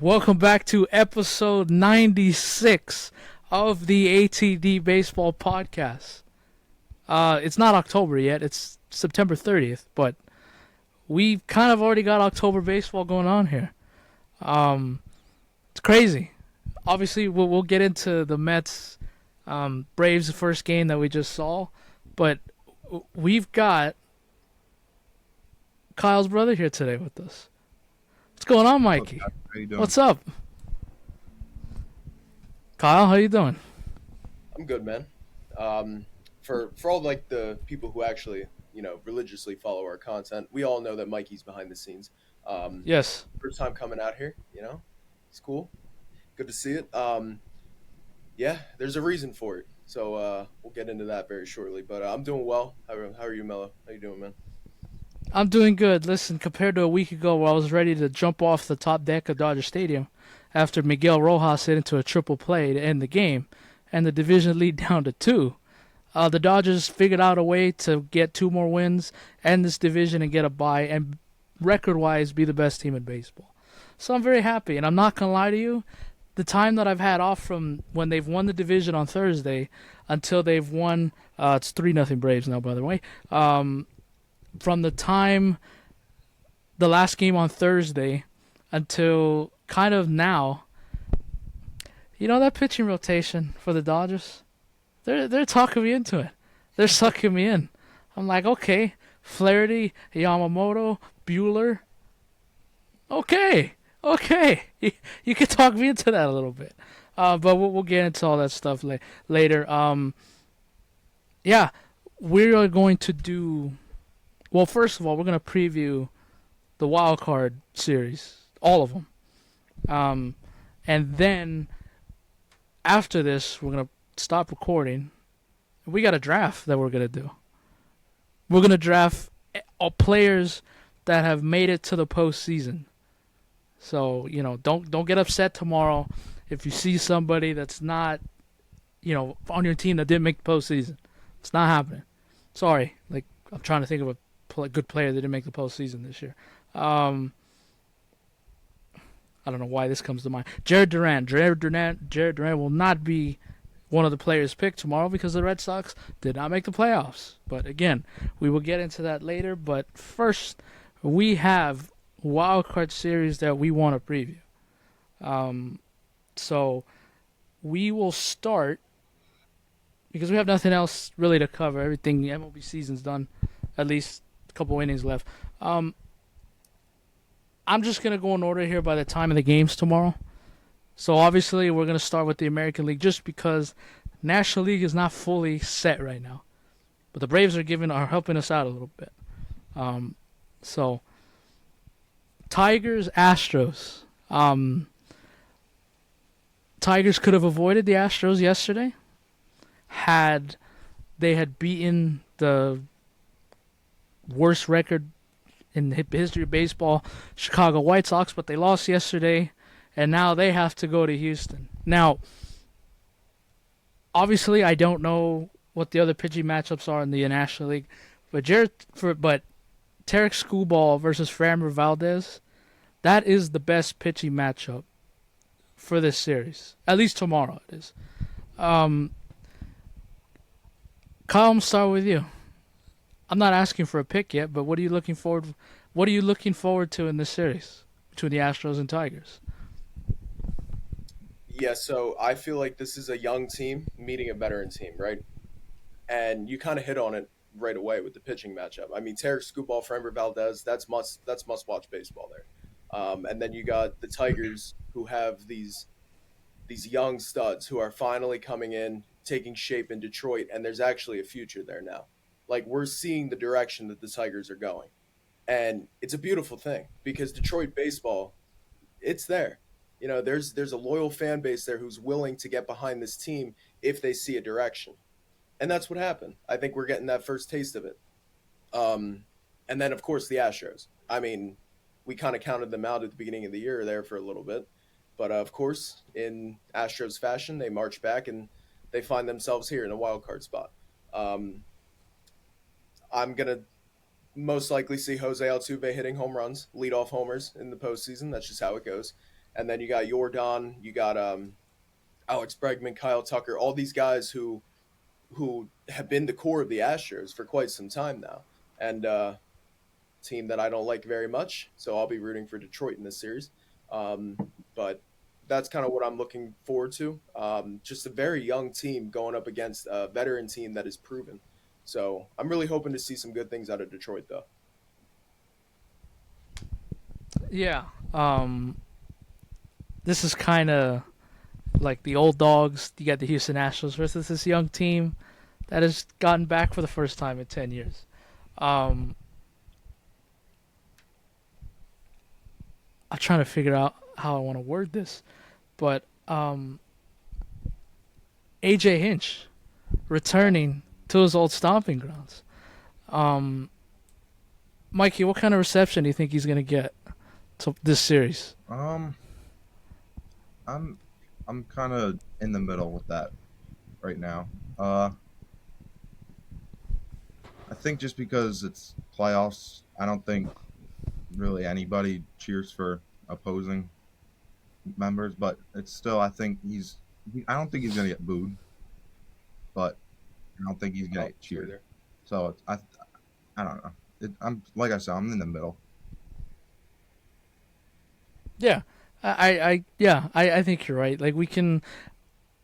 Welcome back to episode 96 of the ATD Baseball Podcast. It's not October yet, it's September 30th, but we've kind of already got October baseball going on here. It's crazy. Obviously, we'll get into the Mets Braves first game that we just saw, but we've got Kyle's brother here today with us. What's going on, Mikey? How you doing? What's up? Kyle, how you doing? I'm good, man. For all like the people who actually religiously follow our content, we all know that Mikey's behind the scenes. Yes. First time coming out here, it's cool. Good to see it. Yeah, there's a reason for it. So we'll get into that very shortly. But I'm doing well. How are you, Melo? How you doing, man? I'm doing good. Listen, compared to a week ago where I was ready to jump off the top deck of Dodger Stadium after Miguel Rojas hit into a triple play to end the game and the division lead down to 2, the Dodgers figured out a way to get 2 more wins, end this division and get a bye, and record-wise be the best team in baseball. So I'm very happy, and I'm not going to lie to you, the time that I've had off from when they've won the division on Thursday until they've won, it's 3-0 Braves now, by the way, from the time the last game on Thursday until kind of now, that pitching rotation for the Dodgers, they're talking me into it. They're sucking me in. I'm like, okay, Flaherty, Yamamoto, Bueller. Okay. You can talk me into that a little bit. But we'll get into all that stuff later. Yeah, we are going to do... Well, first of all, we're going to preview the Wildcard series, all of them. And then after this, we're going to stop recording. We got a draft that we're going to do. We're going to draft all players that have made it to the postseason. So, don't get upset tomorrow if you see somebody that's not, on your team that didn't make the postseason. It's not happening. Sorry. I'm trying to think of a good player that didn't make the postseason this year. I don't know why this comes to mind. Jared Durant will not be one of the players picked tomorrow because the Red Sox did not make the playoffs. But again, we will get into that later. But first, we have Wildcard series that we want to preview. So we will start because we have nothing else really to cover. Everything, the MLB season's done, at least a couple innings left. I'm just going to go in order here by the time of the games tomorrow. So obviously we're going to start with the American League just because National League is not fully set right now. But the Braves are helping us out a little bit. So Tigers, Astros. Tigers could have avoided the Astros yesterday had they had beaten the worst record in the history of baseball, Chicago White Sox, but they lost yesterday, and now they have to go to Houston. Now, obviously, I don't know what the other pitching matchups are in the National League, but Tarek Skubal versus Framber Valdez, that is the best pitching matchup for this series. At least tomorrow it is. Kyle, I'm start with you. I'm not asking for a pick yet, but what are you looking forward to in this series between the Astros and Tigers? Yeah, so I feel like this is a young team meeting a veteran team, right? And you kind of hit on it right away with the pitching matchup. I mean, Tarek Skubal, Framber Valdez, that's must watch baseball there. And then you got the Tigers who have these young studs who are finally coming in, taking shape in Detroit, and there's actually a future there now. Like, we're seeing the direction that the Tigers are going. And it's a beautiful thing because Detroit baseball, it's there. There's a loyal fan base there who's willing to get behind this team if they see a direction. And that's what happened. I think we're getting that first taste of it. And then, of course, the Astros. I mean, we kind of counted them out at the beginning of the year there for a little bit. But, of course, in Astros fashion, they march back and they find themselves here in a wild card spot. I'm going to most likely see Jose Altuve hitting home runs, leadoff homers in the postseason. That's just how it goes. And then you got Jordan, you got Alex Bregman, Kyle Tucker, all these guys who have been the core of the Astros for quite some time now, and team that I don't like very much. So I'll be rooting for Detroit in this series. Um, but that's kind of what I'm looking forward to. Just a very young team going up against a veteran team that is proven. So I'm really hoping to see some good things out of Detroit, though. Yeah. This is kind of like the old dogs. You got the Houston Astros versus this young team that has gotten back for the first time in 10 years. Um, I'm trying to figure out how I want to word this, but AJ Hinch returning to his old stomping grounds. Um, Mikey, what kind of reception do you think he's going to get to this series? Um, I'm I'm kind of in the middle with that right now. I think just because it's playoffs, I don't think really anybody cheers for opposing members, but it's still I think I don't think he's gonna get booed, but I don't think he's gonna Oh, get sure cheered. there. So I don't know. I'm like I said, I'm in the middle. Yeah, I think you're right. Like we can,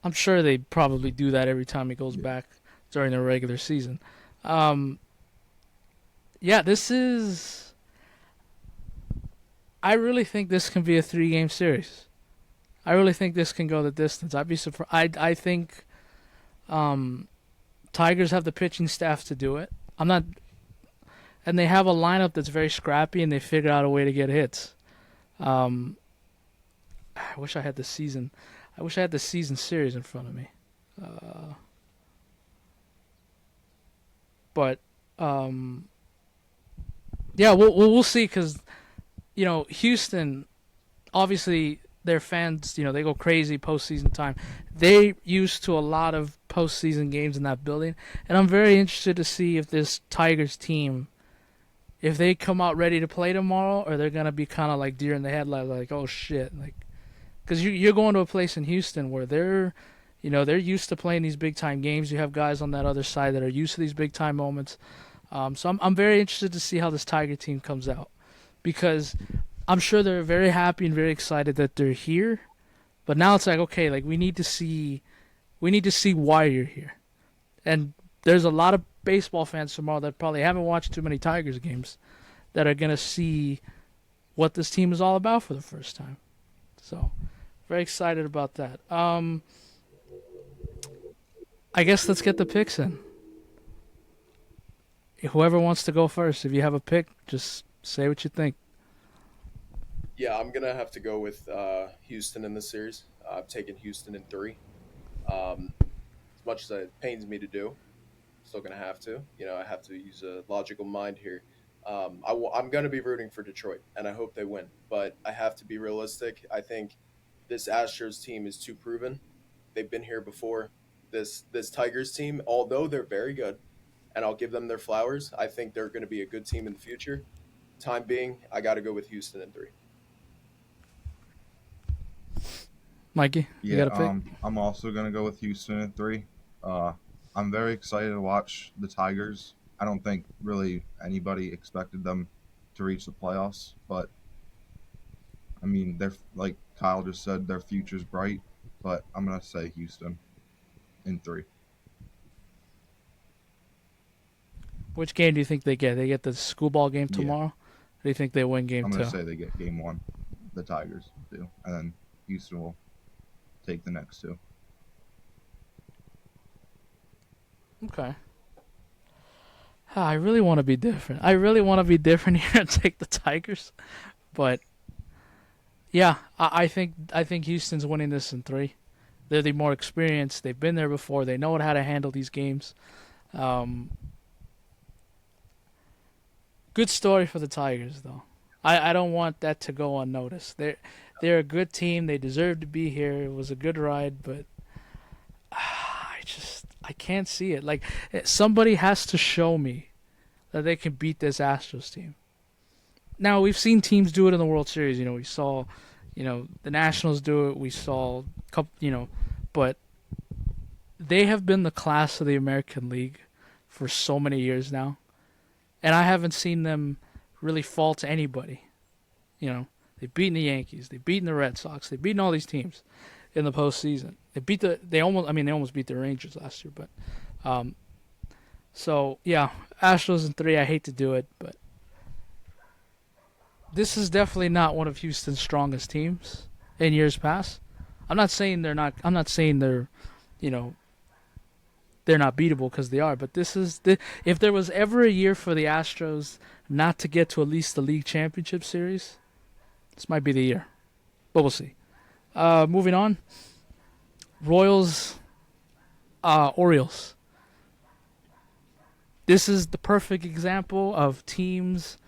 I'm sure they probably do that every time he goes Yeah. back during the regular season. Um, yeah, this is. I really think this can be a 3-game series. I really think this can go the distance. I'd be surprised. I think Tigers have the pitching staff to do it. I'm not, and they have a lineup that's very scrappy, and they figure out a way to get hits. Um, I wish I had the season. I wish I had the season series in front of me. Uh, but yeah, we'll see because Houston, obviously their fans, they go crazy postseason time. They used to a lot of postseason games in that building, and I'm very interested to see if this Tigers team, if they come out ready to play tomorrow, or they're gonna be kind of like deer in the headlights, like oh shit, like because you're going to a place in Houston where they're used to playing these big time games. You have guys on that other side that are used to these big time moments. So I'm very interested to see how this Tiger team comes out because I'm sure they're very happy and very excited that they're here. But now it's like okay, like we need to see why you're here. And there's a lot of baseball fans tomorrow that probably haven't watched too many Tigers games that are gonna see what this team is all about for the first time. So very excited about that. I guess let's get the picks in. Whoever wants to go first, if you have a pick, just say what you think. Yeah, I'm gonna have to go with Houston in this series. I've taken Houston in three. As much as it pains me to do, still gonna have to. I have to use a logical mind here. I'm gonna be rooting for Detroit, and I hope they win. But I have to be realistic. I think this Astros team is too proven. They've been here before. This Tigers team, although they're very good, and I'll give them their flowers, I think they're going to be a good team in the future. Time being, I got to go with Houston in three. Mikey, you Yeah, got a pick? I'm also gonna go with Houston at 3. Uh, I'm very excited to watch the Tigers. I don't think really anybody expected them to reach the playoffs, but I mean, they're like Kyle just said, their future's bright. But I'm gonna say Houston in 3. Which game do you think they get? They get the school ball game Yeah, tomorrow? Or do you think they win game I'm gonna two? say they get game 1. The Tigers do, and then Houston will take the next 2. Okay. I really want to be different. I really want to be different here and take the Tigers. But yeah, I think Houston's winning this in three. They're the more experienced. They've been there before. They know how to handle these games. Um, Good story for the Tigers, though. I don't want that to go unnoticed. They're a good team. They deserve to be here. It was a good ride, but I can't see it. Like somebody has to show me that they can beat this Astros team. Now we've seen teams do it in the World Series. We saw, The Nationals do it. We saw, but they have been the class of the American League for so many years now, and I haven't seen them really fall to anybody. They've beaten the Yankees, they've beaten the Red Sox, they've beaten all these teams in the postseason. They almost beat the Rangers last year, but so yeah, Astros in 3. I hate to do it, but this is definitely not one of Houston's strongest teams in years past. I'm not saying they're not. I'm not saying you know, they're not beatable because they are. But if there was ever a year for the Astros not to get to at least the league championship series, this might be the year. But we'll see. Moving on. Royals, Orioles. This is the perfect example of teams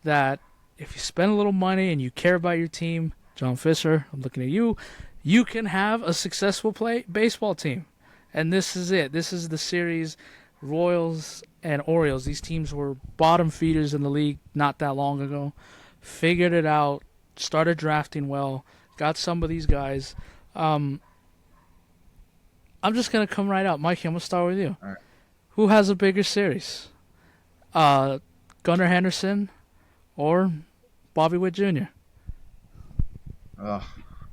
that if you spend a little money and you care about your team, John Fisher, I'm looking at you, you can have a successful baseball team. And this is it. This is the series, Royals and Orioles. These teams were bottom feeders in the league not that long ago. Figured it out, started drafting well, got some of these guys. I'm just going to come right out. Mikey, I'm going to start with you. All right. Who has a bigger series? Gunnar Henderson or Bobby Witt Jr.?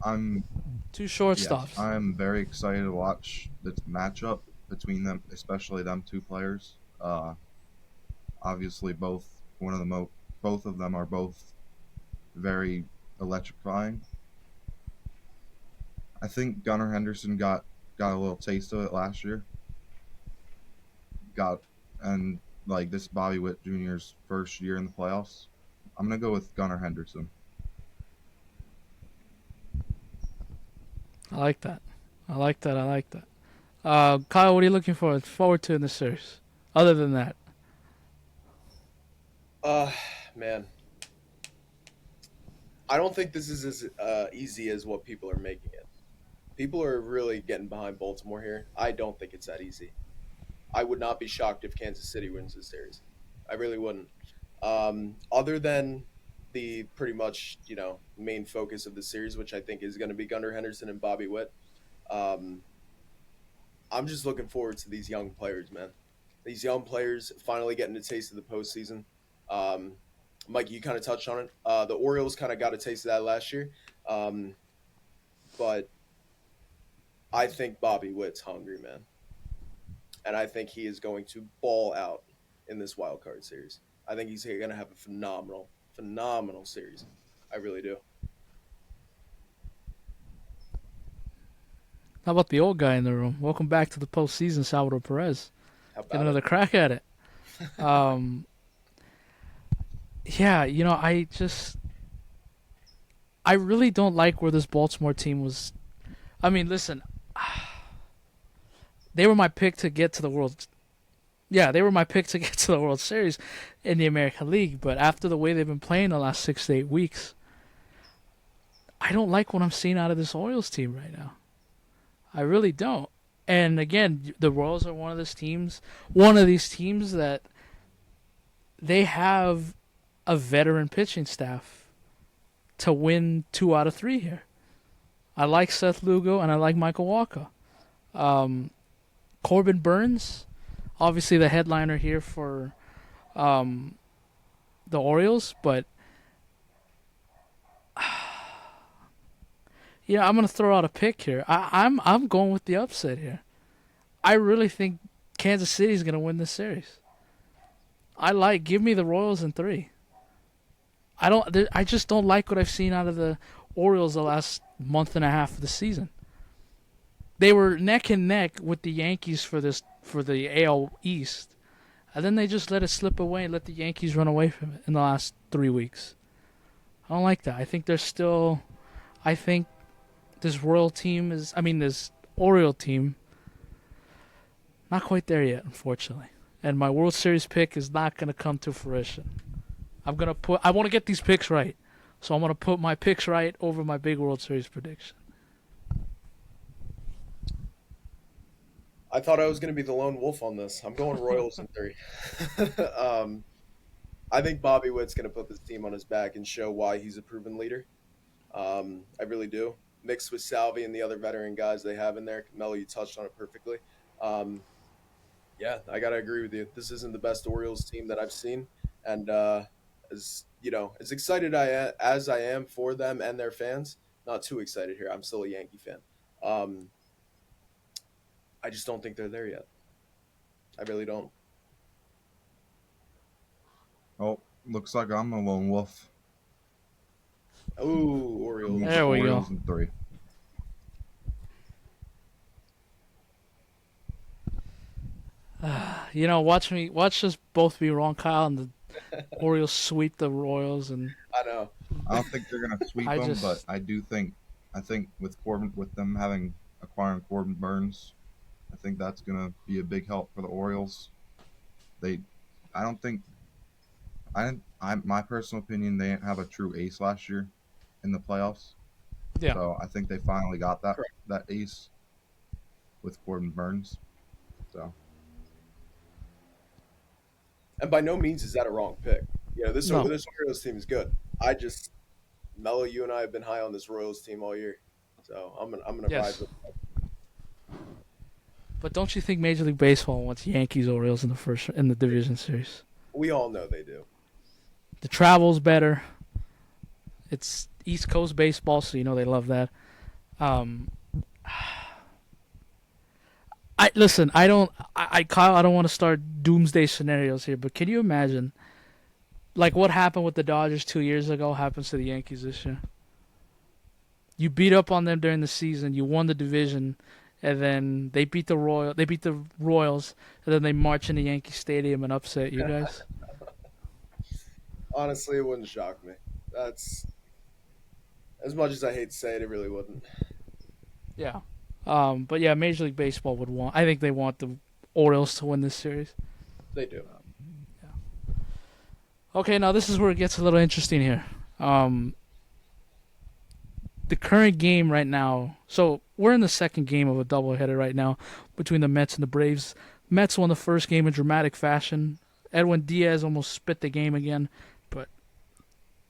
I'm Two shortstops. I'm very excited to watch the matchup between them, especially them two players. Obviously, both of them are both very electrifying. I think Gunnar Henderson got a little taste of it last year. This Bobby Witt Jr.'s first year in the playoffs. I'm gonna go with Gunnar Henderson. I like that. Kyle, what are you looking forward to in this series? Other than that, Man, I don't think this is as easy as what people are making it. People are really getting behind Baltimore here. I don't think it's that easy. I would not be shocked if Kansas City wins this series. I really wouldn't. Other than the pretty much main focus of the series, which I think is going to be Gunnar Henderson and Bobby Witt. I'm just looking forward to these young players, man. These young players finally getting a taste of the postseason. Mike, you kind of touched on it. The Orioles kind of got a taste of that last year, but I think Bobby Witt's hungry, man, and I think he is going to ball out in this wild card series. I think he's going to have a phenomenal series. I really do. how about the old guy in the room? Welcome back to the postseason, Salvador Perez. How about Get another crack at it. Yeah, I really don't like where this Baltimore team was. I mean, listen, they were my pick to get to the World. Yeah, they were my pick to get to the World Series in the American League. But after the way they've been playing the last 6 to 8 weeks, I don't like what I'm seeing out of this Orioles team right now. I really don't. And again, the Royals are one of these teams that they have a veteran pitching staff to win 2 out of 3 here. I like Seth Lugo and I like Michael Walker. Corbin Burns, obviously the headliner here for the Orioles, but I'm gonna throw out a pick here. I'm going with the upset here. I really think Kansas City is gonna win this series. Give me the Royals in 3. I just don't like what I've seen out of the Orioles the last month and a half of the season. They were neck and neck with the Yankees for the AL East, and then they just let it slip away and let the Yankees run away from it in the last 3 weeks. I don't like that. I think this this Oriole team, not quite there yet, unfortunately. And my World Series pick is not going to come to fruition. I want to get these picks right. So I'm going to put my picks right over my big World Series prediction. I thought I was going to be the lone wolf on this. I'm going Royals in 3. I think Bobby Witt's going to put this team on his back and show why he's a proven leader. I really do. Mixed with Salvi and the other veteran guys they have in there. Melo, you touched on it perfectly. Um, yeah, I gotta agree with you. This isn't the best Orioles team that I've seen, and as you know, as excited as I am for them and their fans, not too excited here. I'm still a Yankee fan. Um, I just don't think they're there yet. I really don't. Oh, looks like I'm a lone wolf. Ooh, I'm going Orioles. with There the we go. Orioles in 3. Watch us both be wrong, Kyle, and the Orioles sweep the Royals, and I know. I don't think they're gonna sweep them, but I think with them acquiring Corbin Burns, I think that's gonna be a big help for the Orioles. They, I don't think I didn't. My personal opinion, they didn't have a true ace last year in the playoffs. yeah, So I think they finally got that Correct. that ace with Corbin Burns. So And by no means is that a wrong pick. You know, no, this Orioles team is good. I just Mello, you and I have been high on this Royals team all year, so I'm gonna ride yes. with. But don't you think Major League Baseball wants Yankees Orioles in the division series? We all know they do. The travel's better. It's East Coast baseball, so they love that. Um, I listen. I don't. Kyle. I don't want to start doomsday scenarios here, but can you imagine, like what happened with the Dodgers 2 years ago, happens to the Yankees this year? You beat up on them during the season. You won the division, and then they beat the Royals, and then they march into Yankee Stadium and upset you guys. Honestly, it wouldn't shock me. That's as much as I hate to say it, it really wouldn't. Yeah. But yeah, Major League Baseball would want. I think they want the Orioles to win this series. They do. Okay, now this is where it gets a little interesting here. The current game right now. So we're in the second game of a doubleheader right now between the Mets and the Braves. Mets won the first game in dramatic fashion. Edwin Diaz almost spit the game again, but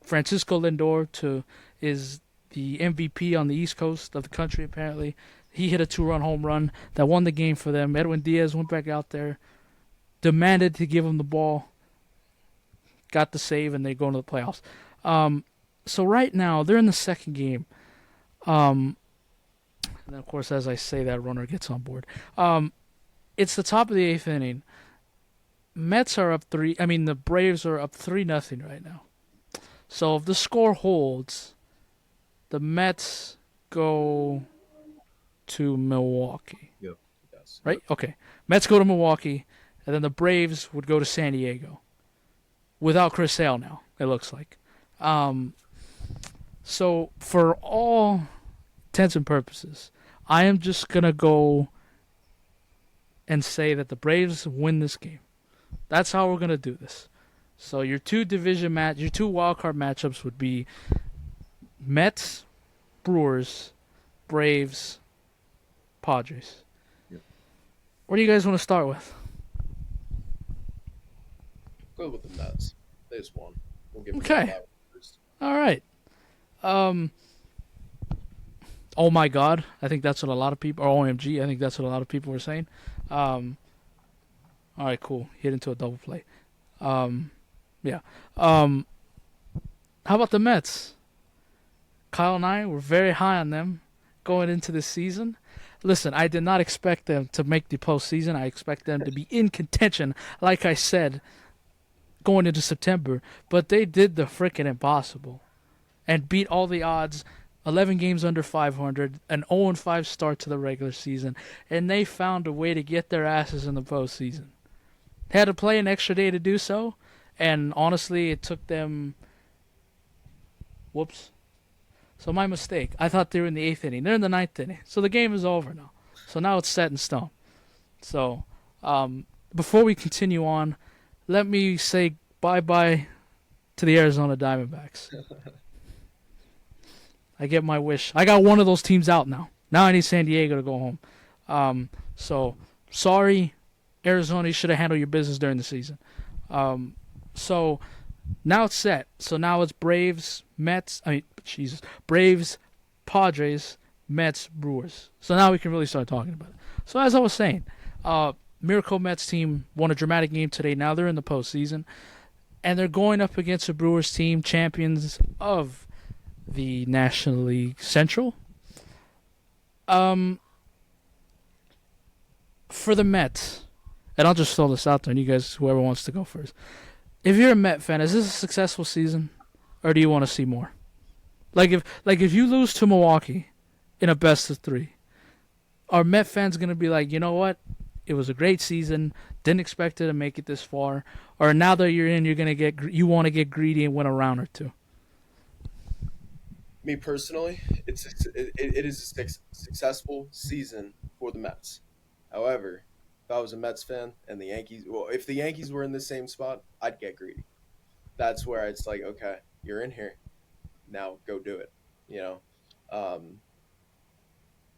Francisco Lindor is the MVP on the East Coast of the country. Apparently, he hit a 2-run home run that won the game for them. Edwin Diaz went back out there, demanded to give him the ball, got the save, and they go into the playoffs. So right now they're in the second game. And then of course, as I say that, runner gets on board. It's the top of the 8th inning. Mets are up 3. I mean, the Braves are up 3-0 right now. So if the score holds, the Mets go to Milwaukee. Yep. Yes. Right? Okay. Mets go to Milwaukee, and then the Braves would go to San Diego. Without Chris Sale now, it looks like. So for all intents and purposes, I am just going to go and say that the Braves win this game. That's how we're going to do this. So your two wildcard matchups would be Mets, Brewers, Braves, Padres. Yep. What do you guys want to start with? Go with the Mets. They just won. We'll give them Okay. that first. All right. Oh my God, I think that's what a lot of people, or OMG, I think that's what a lot of people were saying. All right, cool. Hit into a double play. Yeah. How about the Mets? Kyle and I were very high on them going into this season. Listen, I did not expect them to make the postseason. I expect them to be in contention, like I said, going into September. But they did the frickin' impossible and beat all the odds. 11 games under 500, an 0-5 start to the regular season, and they found a way to get their asses in the postseason. They had to play an extra day to do so, and honestly, it took them... Whoops. So my mistake. I thought they were in the 8th inning. They're in the 9th inning. So the game is over now. So now it's set in stone. So before we continue on, let me say bye-bye to the Arizona Diamondbacks. I get my wish. I got one of those teams out now. Now I need San Diego to go home. So sorry, Arizona. You should have handled your business during the season. So Now it's set. So now it's Braves, Mets. Braves, Padres, Mets, Brewers. So now we can really start talking about it. So as I was saying, Miracle Mets team won a dramatic game today. Now they're in the postseason, and they're going up against a Brewers team, champions of the National League Central. For the Mets, and I'll just throw this out there, and you guys, whoever wants to go first. If you're a Met fan, is this a successful season, or do you want to see more? Like if you lose to Milwaukee in a best of 3, are Met fans gonna be like, you know what? It was a great season. Didn't expect it to make it this far. Or now that you're in, you want to get greedy and win a round or two. Me personally, it is a successful season for the Mets. However, if I was a Mets fan and the Yankees, well, if the Yankees were in the same spot, I'd get greedy. That's where it's like, okay, you're in here, now go do it. You know, um,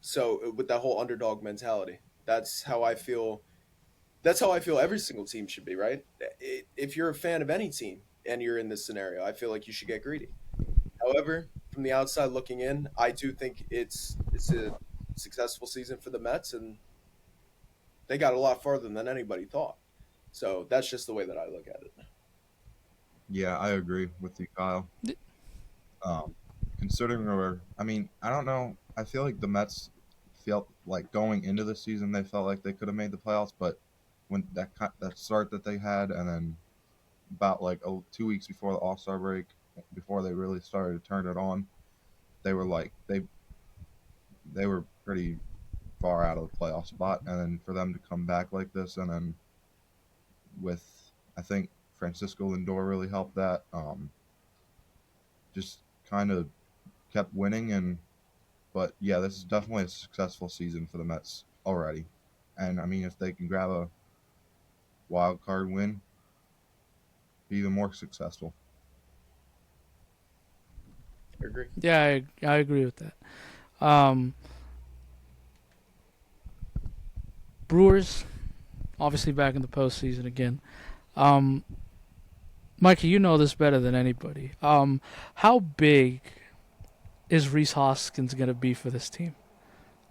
so with that whole underdog mentality, that's how I feel. That's how I feel every single team should be, right? If you're a fan of any team and you're in this scenario, I feel like you should get greedy. However, from the outside looking in, I do think it's a successful season for the Mets, and they got a lot farther than anybody thought. So that's just the way that I look at it. Yeah, I agree with you, Kyle. Um, Considering I don't know. I feel like the Mets felt like going into the season they felt like they could have made the playoffs, but when that start that they had, and then about like 2 weeks before the All Star break, before they really started to turn it on, they were like they were pretty far out of the playoff spot, and then for them to come back like this, and then with I think Francisco Lindor really helped that. Just kind of kept winning, but yeah, this is definitely a successful season for the Mets already. And I mean, if they can grab a wild card win, be even more successful. I agree. Yeah, I agree with that. Um, Brewers, obviously back in the postseason again. Um, Mikey, you know this better than anybody. How big is Reese Hoskins going to be for this team?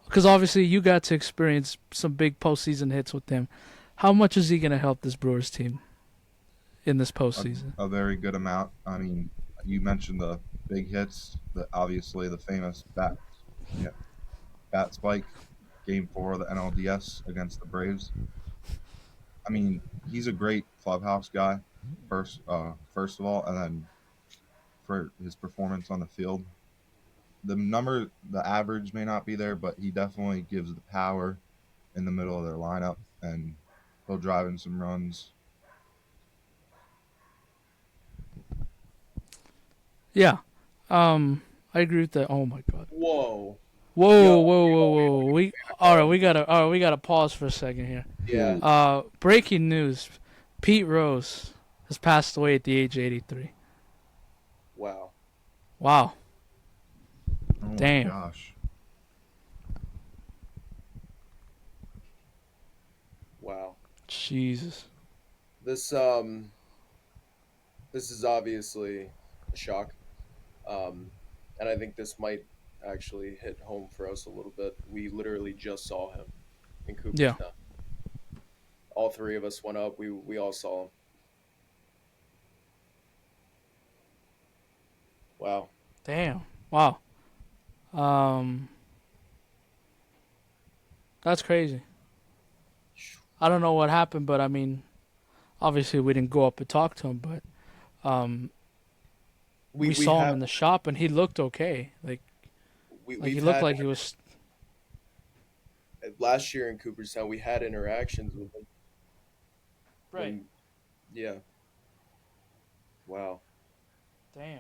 Because obviously you got to experience some big postseason hits with him. How much is he going to help this Brewers team in this postseason? A very good amount. I mean, you mentioned the big hits, obviously the famous yeah, bat spike, Game 4 of the NLDS against the Braves. I mean, he's a great clubhouse guy, first of all, and then for his performance on the field. The average may not be there, but he definitely gives the power in the middle of their lineup, and he'll drive in some runs. Yeah. I agree with that. Oh my God. Whoa. Whoa, Yo, whoa. We gotta pause for a second here. Yeah. Breaking news: Pete Rose has passed away at the age of 83. Wow. Wow. Oh Damn. my gosh. Wow. Jesus. This this is obviously a shock. And I think this might actually hit home for us a little bit. We literally just saw him in Yeah. Cooperstown. All three of us went up. We all saw him. Wow. Damn. Wow. That's crazy. I don't know what happened, but I mean, obviously we didn't go up and talk to him, but we saw him in the shop and he looked okay. Like he looked like he was. Last year in Cooperstown. We had interactions with him. Right. Yeah. Wow. Damn.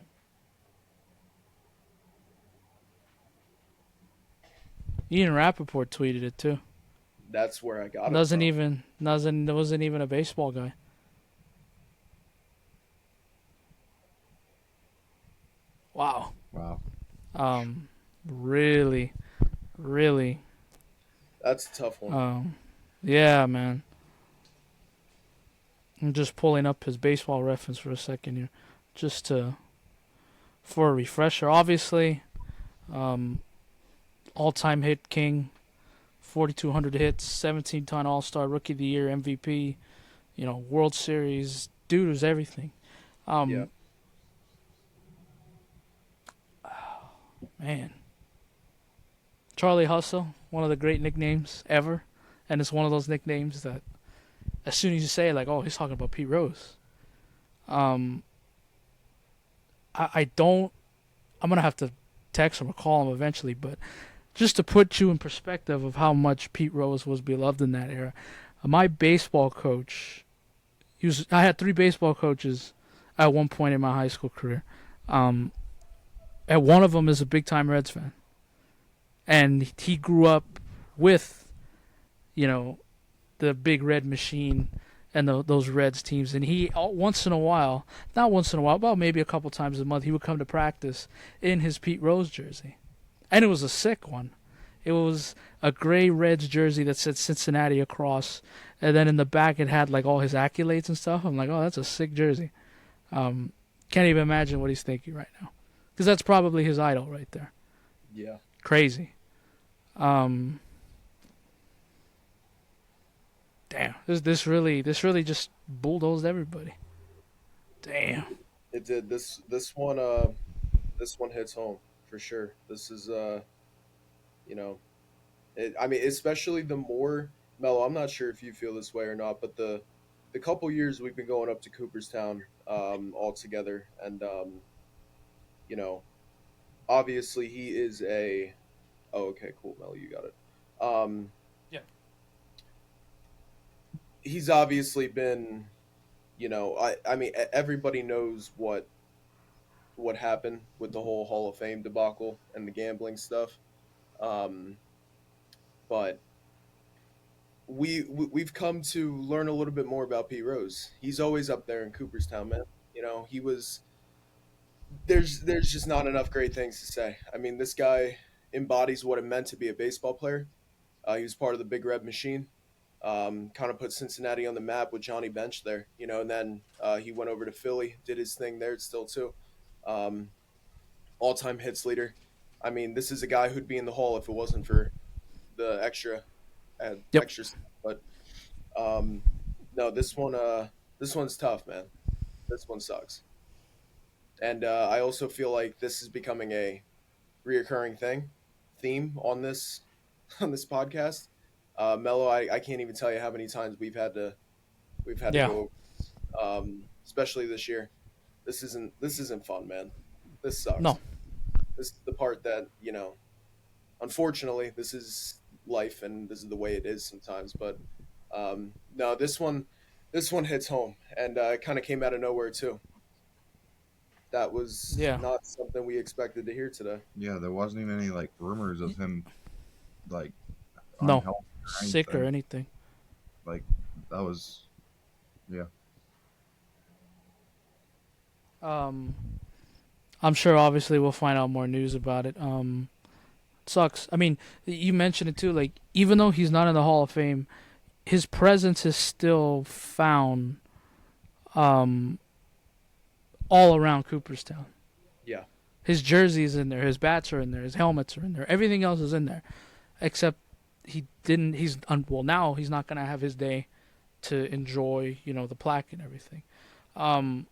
Ian Rappaport tweeted it too. That's where I got it. Wasn't even a baseball guy. Wow. Wow. Really, really. That's a tough one. Yeah, man. I'm just pulling up his baseball reference for a second here. just to for a refresher. Obviously, um, all-time hit king, 4,200 hits, 17-time All-Star, Rookie of the Year, MVP. World Series. Dude was everything. Yeah. Um, Man, Charlie Hustle, one of the great nicknames ever, and it's one of those nicknames that as soon as you say it, like, oh, he's talking about Pete Rose. Um, I don't. I'm gonna have to text him or call him eventually, but just to put you in perspective of how much Pete Rose was beloved in that era, my baseball coach. I had three baseball coaches at one point in my high school career. Um, and one of them is a big time Reds fan, and he grew up with, you know, the big red machine and those Reds teams. And he once in a while, not once in a while, about maybe a couple times a month, he would come to practice in his Pete Rose jersey, and it was a sick one. It was a gray Reds jersey that said Cincinnati across, and then in the back it had like all his accolades and stuff. I'm like, oh, that's a sick jersey. Um, can't even imagine what he's thinking right now, because that's probably his idol right there. Yeah. Crazy. Um, Damn, this really just bulldozed everybody. Damn. It did. This one hits home for sure. This is you know, I mean, especially the more Melo. I'm not sure if you feel this way or not, but the couple years we've been going up to Cooperstown all together, and you know, obviously he is a. Oh, okay, cool, Melo, you got it. Um, Yeah. he's obviously been, I mean, everybody knows what happened with the whole Hall of Fame debacle and the gambling stuff. Um, but we've come to learn a little bit more about Pete Rose. He's always up there in Cooperstown, man. He was there's just not enough great things to say. I mean, this guy embodies what it meant to be a baseball player. He was part of the Big Red Machine. Kind of put Cincinnati on the map with Johnny Bench there, and then he went over to Philly, did his thing there still too. Um, All-time hits leader. I mean, this is a guy who'd be in the Hall if it wasn't for the Yep. extra stuff. But um, no, this one's tough, man. This one sucks. And I also feel like this is becoming a reoccurring theme on this on this podcast. Mello, I can't even tell you how many times we've had to Yeah. go, especially this year. This isn't fun, man. This sucks. No. This is the part that unfortunately, this is life, and this is the way it is sometimes. But no, this one hits home, and it kind of came out of nowhere too. That was Yeah. not something we expected to hear today. Yeah, there wasn't even any like rumors of him like No. unhealthy or Sick or anything. anything. Like that was yeah. Um, I'm sure. Obviously, we'll find out more news about it. It sucks. I mean, you mentioned it too. Like, even though he's not in the Hall of Fame, his presence is still found um, all around Cooperstown. Yeah, His jersey's in there. His bats are in there. His helmets are in there. Everything else is in there, except he didn't. Well, now he's not gonna have his day to enjoy, the plaque and everything. Um,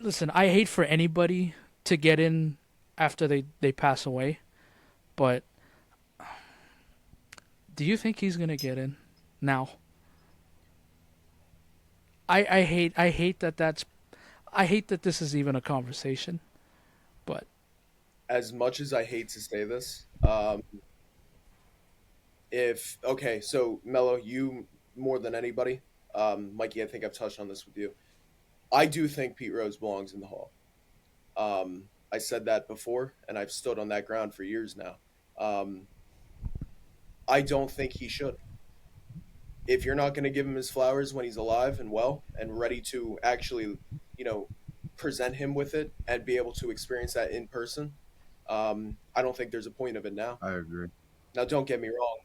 listen, I hate for anybody to get in after they pass away, but do you think he's gonna get in now? I hate that this is even a conversation, but as much as I hate to say this, if okay, so Mello, you more than anybody, Mikey, I think I've touched on this with you. I do think Pete Rose belongs in the Hall. I said that before, and I've stood on that ground for years now. Um, I don't think he should. If you're not going to give him his flowers when he's alive and well and ready to actually, you know, present him with it and be able to experience that in person, I don't think there's a point of it now. I agree. Now, don't get me wrong.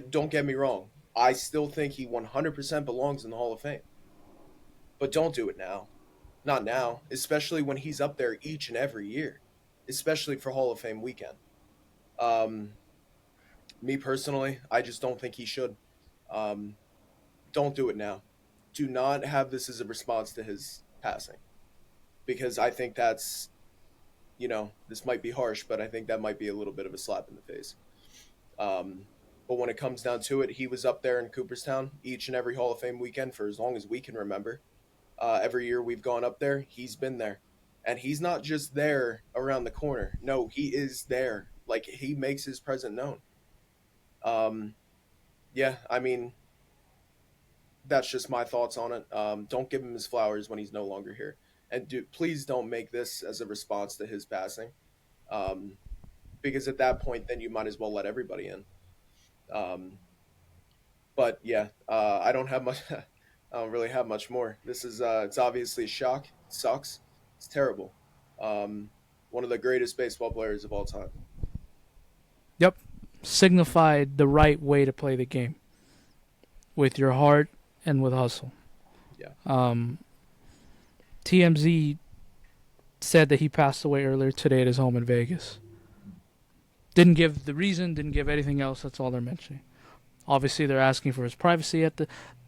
Don't get me wrong. I still think he 100% belongs in the Hall of Fame. but don't do it now. Not now, especially when he's up there each and every year, especially for Hall of Fame weekend. Um, Me personally, I just don't think he should. Um, don't do it now. Do not have this as a response to his passing, because I think that's, this might be harsh, but I think that might be a little bit of a slap in the face. Um, but when it comes down to it, he was up there in Cooperstown each and every Hall of Fame weekend for as long as we can remember. Every year we've gone up there, he's been there. And he's not just there around the corner. No, he is there. Like, he makes his presence known. Um, yeah, I mean, that's just my thoughts on it. Don't give him his flowers when he's no longer here. And please don't make this as a response to his passing. Um, because at that point, then you might as well let everybody in. Um, but yeah, I don't have much. I don't really have much more. This is it's obviously a shock. It sucks. It's terrible. Um, One of the greatest baseball players of all time. Yep. Signified the right way to play the game with your heart and with hustle. Yeah. TMZ said that he passed away earlier today at his home in Vegas. Didn't give the reason, didn't give anything else. That's all they're mentioning. Obviously, they're asking for his privacy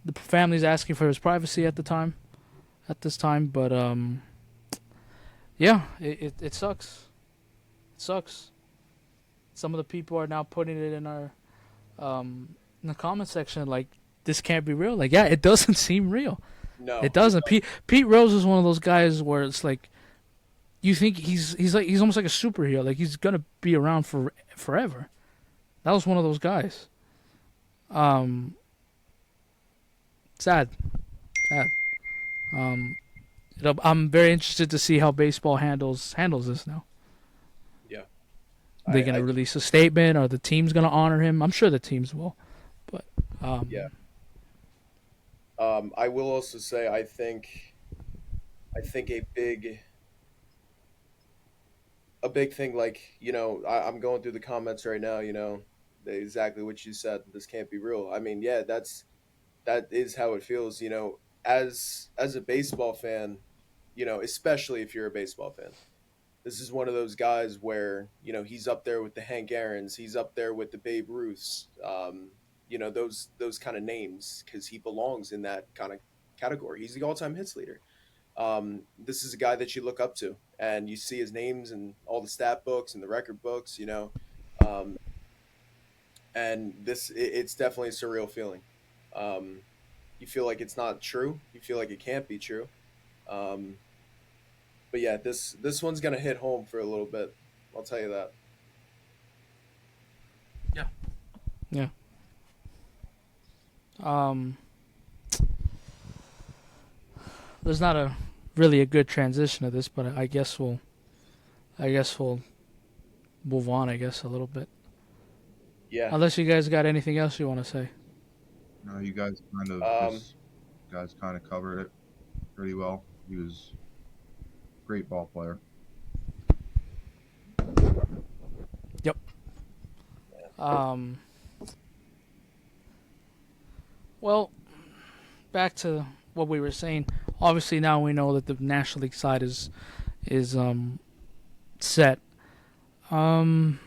the family's asking for his privacy at this time. But yeah, it sucks. It sucks. Some of the people are now putting it in our in the comment section like, this can't be real. Like, yeah, it doesn't seem real. No, It doesn't. Pete Rose is one of those guys where it's like, you think he's almost like a superhero. Like, he's gonna be around for forever. That was one of those guys. Sad. I'm very interested to see how baseball handles this now. Yeah. Are they gonna release a statement? Are the teams gonna honor him? I'm sure the teams will. But yeah. I will also say I think a big thing, like, I'm going through the comments right now, exactly what you said. This can't be real. I mean, yeah, that is how it feels, as a baseball fan, especially if you're a baseball fan. This is one of those guys where, he's up there with the Hank Aaron's, he's up there with the Babe Ruths, those kind of names, because he belongs in that kind of category. He's the all-time hits leader. This is a guy that you look up to, and you see his names and all the stat books and the record books, and it's definitely a surreal feeling. You feel like it's not true. You feel like it can't be true. But yeah, this one's gonna hit home for a little bit. I'll tell you that. yeah. There's not really a good transition to this, but I guess we'll move on. I guess a little bit. Yeah. Unless you guys got anything else you want to say. No, you guys kind of covered it pretty well. He was a great ball player. Yep. Well, back to what we were saying. Obviously, now we know that the National League side is set. What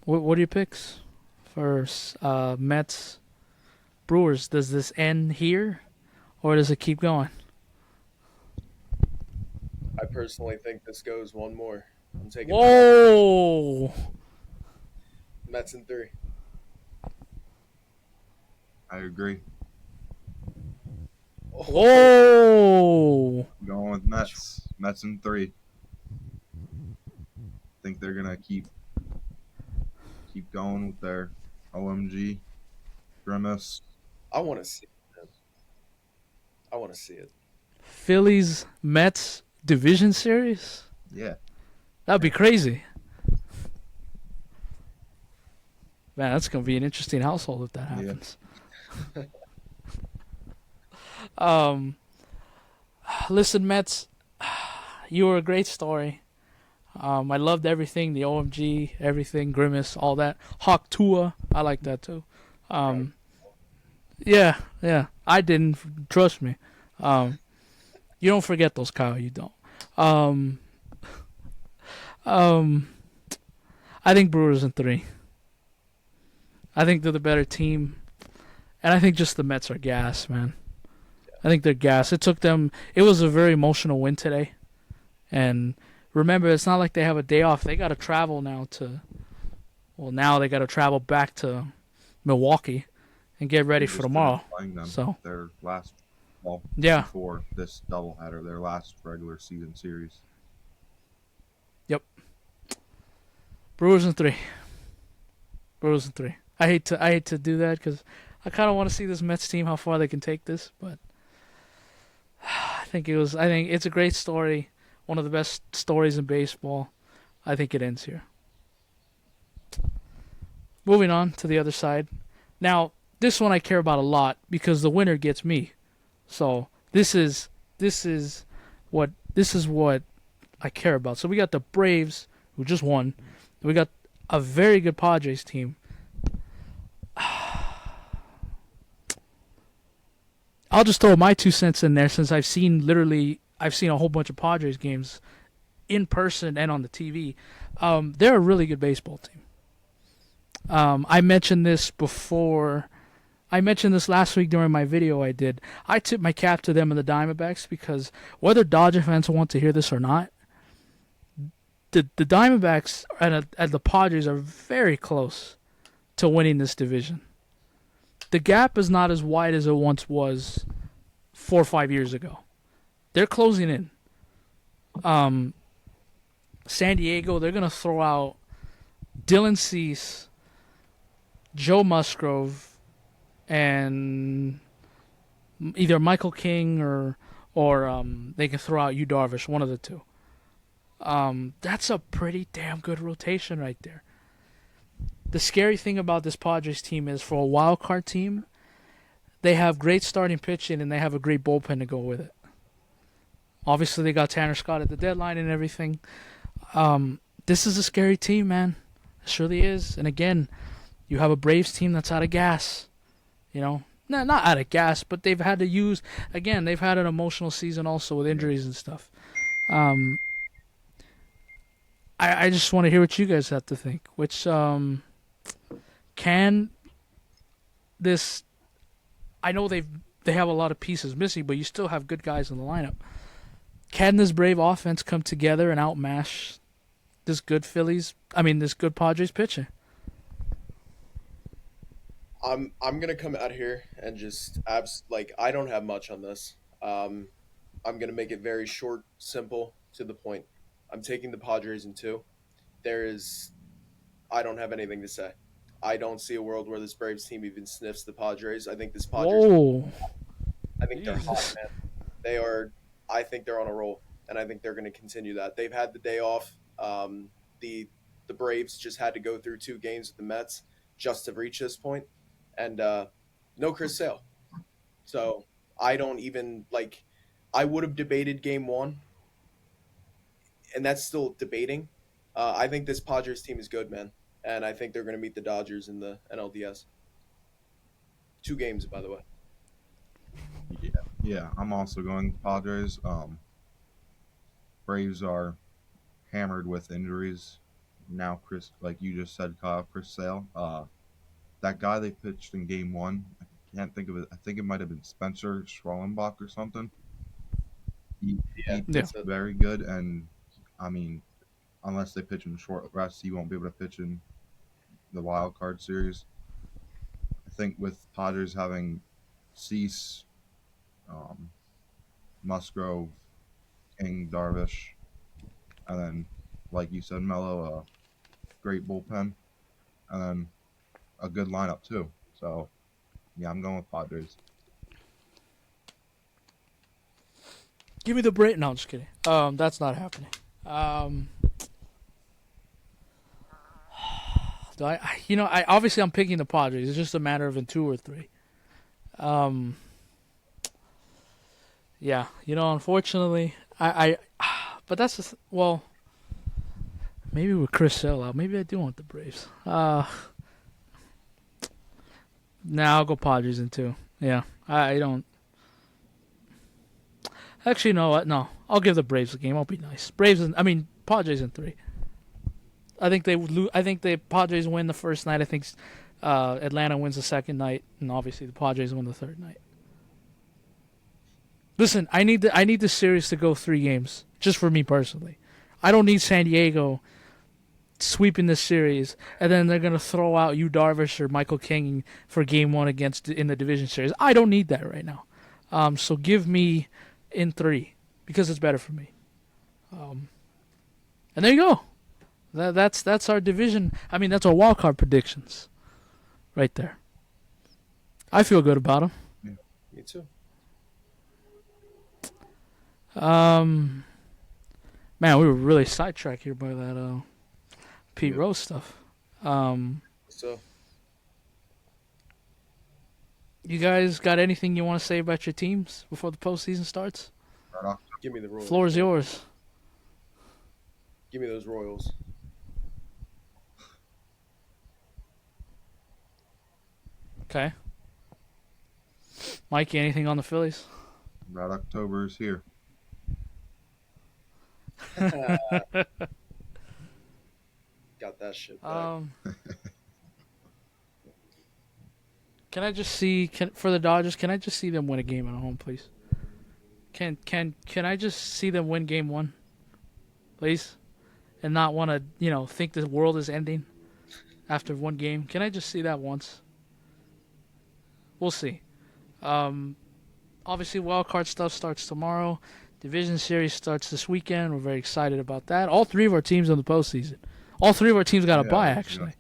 are your picks for Mets, Brewers? Does this end here, or does it keep going? I personally think this goes one more. I'm taking Whoa! Mets in 3. I agree. Whoa! Going with Mets. Mets in 3. Think they're gonna keep going with their OMG grimace. I want to see it. I want to see it. Phillies Mets division series? Yeah. That'd be crazy. Man, that's gonna be an interesting household if that happens. Listen, Mets, you were a great story. I loved everything, the OMG, everything, Grimace, all that. Hawk Tua, I like that too. Yeah. I didn't. Trust me. You don't forget those, Kyle. You don't. Um, um, I think Brewers in 3. I think they're the better team, and I think just the Mets are gas, man. I think they're gas. It took them. It was a very emotional win today, and remember, it's not like they have a day off. They got to travel now to. Well, now they got to travel back to Milwaukee and get ready for tomorrow. Playing them So their last, well, yeah, before this doubleheader, their last regular season series. yep. Brewers in 3. Brewers in 3. I hate to do that because I kind of want to see this Mets team how far they can take this, but I think it's a great story, one of the best stories in baseball. I think it ends here. Moving on to the other side. Now, this one I care about a lot because the winner gets me. So this is what I care about. So we got the Braves, who just won. We got a very good Padres team. I'll just throw my 2 cents in there since I've seen a whole bunch of Padres games in person and on the TV. They're a really good baseball team. I mentioned this before. I mentioned this last week during my video I did. I tipped my cap to them and the Diamondbacks because whether Dodger fans want to hear this or not, the Diamondbacks and the Padres are very close to winning this division. The gap is not as wide as it once was 4 or 5 years ago. They're closing in. San Diego, they're going to throw out Dylan Cease, Joe Musgrove, and either Michael King or they can throw out Yu Darvish, one of the two. That's a pretty damn good rotation right there. The scary thing about this Padres team is for a wild card team, they have great starting pitching and they have a great bullpen to go with it. Obviously, they got Tanner Scott at the deadline and everything. This is a scary team, man. It surely is. And again, you have a Braves team that's out of gas. You know, not out of gas, but they've had to use, again, they've had an emotional season also with injuries and stuff. I just want to hear what you guys have to think. Which, can this, I know they have a lot of pieces missing, but you still have good guys in the lineup. Can this Brave offense come together and outmatch this good Padres pitcher? I'm gonna come out here and just I don't have much on this. I'm gonna make it very short, simple, to the point. I'm taking the Padres in 2. I don't have anything to say. I don't see a world where this Braves team even sniffs the Padres. I think this Padres. Whoa. I think they're hot, man. They are. I think they're on a roll, and I think they're going to continue that. They've had the day off. The Braves just had to go through 2 games with the Mets just to reach this point, and no Chris Sale. So I don't even like. I would have debated Game 1, and that's still debating. I think this Padres team is good, man, and I think they're going to meet the Dodgers in the NLDS. 2 games, by the way. Yeah, I'm also going Padres. Braves are hammered with injuries now. Chris, like you just said, Kyle, Chris Sale. That guy they pitched in Game 1, I can't think of it. I think it might have been Spencer Schwellenbach or something. He pitched very good, and I mean, unless they pitch him short rest, he won't be able to pitch in the wild card series. I think with Padres having Cease, Musgrove, King, Darvish, and then, like you said, Melo, a great bullpen, and then a good lineup too. So, yeah, I'm going with Padres. Give me the Braves. No, I'm just kidding. That's not happening. Obviously I'm picking the Padres. It's just a matter of in 2 or 3. Yeah, unfortunately, but that's just, well, maybe with Chris Sale out, maybe I do want the Braves. Now I'll go Padres in 2. Yeah, I don't. Actually, no, no. I'll give the Braves a game. I'll be nice. Padres in 3. I think the Padres win the first night. I think Atlanta wins the second night, and obviously the Padres win the third night. Listen, I need the series to go 3 games, just for me personally. I don't need San Diego sweeping this series, and then they're gonna throw out Yu Darvish or Michael King for Game 1 in the division series. I don't need that right now. So give me in 3 because it's better for me. And there you go. That's our division. I mean, that's our wildcard predictions, right there. I feel good about them. Yeah, me too. Man, we were really sidetracked here by that Pete Rose stuff. So, you guys got anything you want to say about your teams before the postseason starts? give me the Royals. Floor is yours. Give me those Royals. Okay. Mikey, anything on the Phillies? Red October is here. Got that shit back. Can I just see for the Dodgers? Can I just see them win a game at home, please? Can I just see them win Game 1, please, and not want to think the world is ending after one game? Can I just see that once? We'll see. Obviously, wildcard stuff starts tomorrow. Division series starts this weekend. We're very excited about that. All 3 of our teams in the postseason. All 3 of our teams got a bye, actually.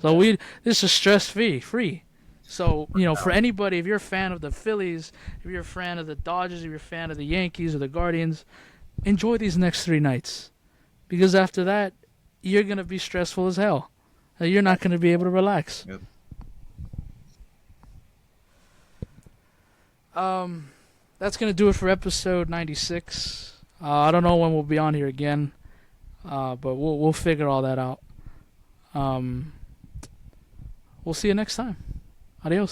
So this is stress-free. So, for anybody, if you're a fan of the Phillies, if you're a fan of the Dodgers, if you're a fan of the Yankees or the Guardians, enjoy these next 3 nights. Because after that, you're going to be stressful as hell. You're not going to be able to relax. Yep. That's going to do it for episode 96. I don't know when we'll be on here again, but we'll figure all that out. We'll see you next time. Adios.